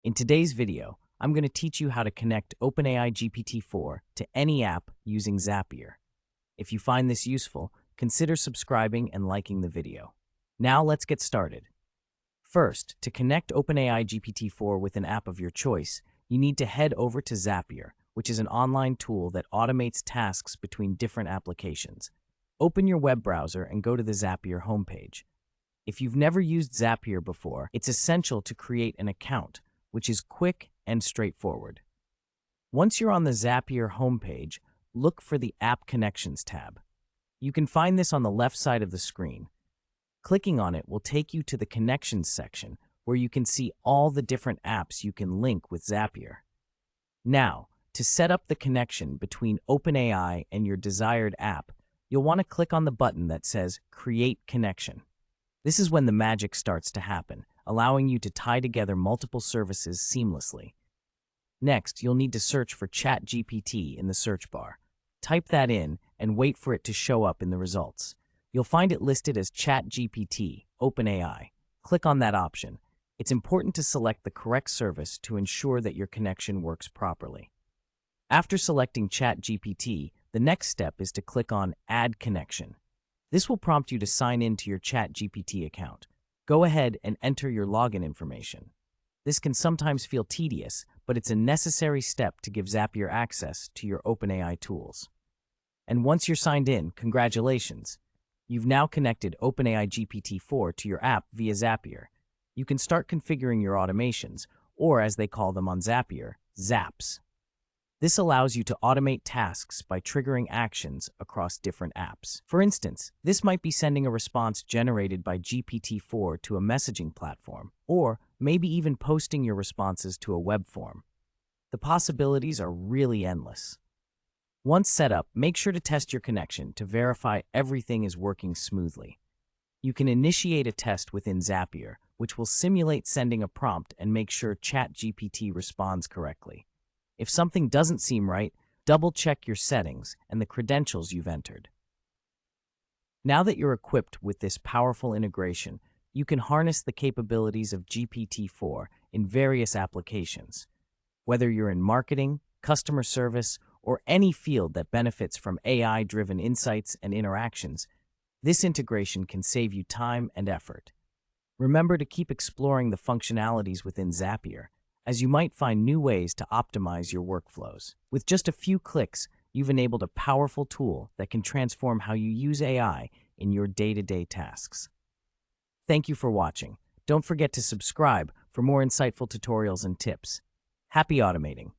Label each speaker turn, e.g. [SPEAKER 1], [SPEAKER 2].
[SPEAKER 1] In today's video, I'm going to teach you how to connect OpenAI GPT-4 to any app using Zapier. If you find this useful, consider subscribing and liking the video. Now let's get started. First, to connect OpenAI GPT-4 with an app of your choice, you need to head over to Zapier, which is an online tool that automates tasks between different applications. Open your web browser and go to the Zapier homepage. If you've never used Zapier before, it's essential to create an account, which is quick and straightforward. Once you're on the Zapier homepage, look for the App Connections tab. You can find this on the left side of the screen. Clicking on it will take you to the Connections section, where you can see all the different apps you can link with Zapier. Now, to set up the connection between OpenAI and your desired app, you'll want to click on the button that says Create Connection. This is when the magic starts to happen, allowing you to tie together multiple services seamlessly. Next, you'll need to search for chatgpt in the search bar. Type that in and wait for it to show up in the results. You'll find it listed as ChatGPT, OpenAI. Click on that option. It's important to select the correct service to ensure that your connection works properly. After selecting ChatGPT, the next step is to click on Add Connection. This will prompt you to sign in to your ChatGPT account. Go ahead and enter your login information. This can sometimes feel tedious, but it's a necessary step to give Zapier access to your OpenAI tools. And once you're signed in, congratulations! You've now connected OpenAI GPT-4 to your app via Zapier. You can start configuring your automations, or as they call them on Zapier, zaps. This allows you to automate tasks by triggering actions across different apps. For instance, this might be sending a response generated by GPT-4 to a messaging platform, or maybe even posting your responses to a web form. The possibilities are really endless. Once set up, make sure to test your connection to verify everything is working smoothly. You can initiate a test within Zapier, which will simulate sending a prompt and make sure ChatGPT responds correctly. If something doesn't seem right, double-check your settings and the credentials you've entered. Now that you're equipped with this powerful integration, you can harness the capabilities of GPT-4 in various applications. Whether you're in marketing, customer service, or any field that benefits from AI-driven insights and interactions, this integration can save you time and effort. Remember to keep exploring the functionalities within Zapier, as you might find new ways to optimize your workflows. With just a few clicks, you've enabled a powerful tool that can transform how you use AI in your day-to-day tasks. Thank you for watching. Don't forget to subscribe for more insightful tutorials and tips. Happy automating!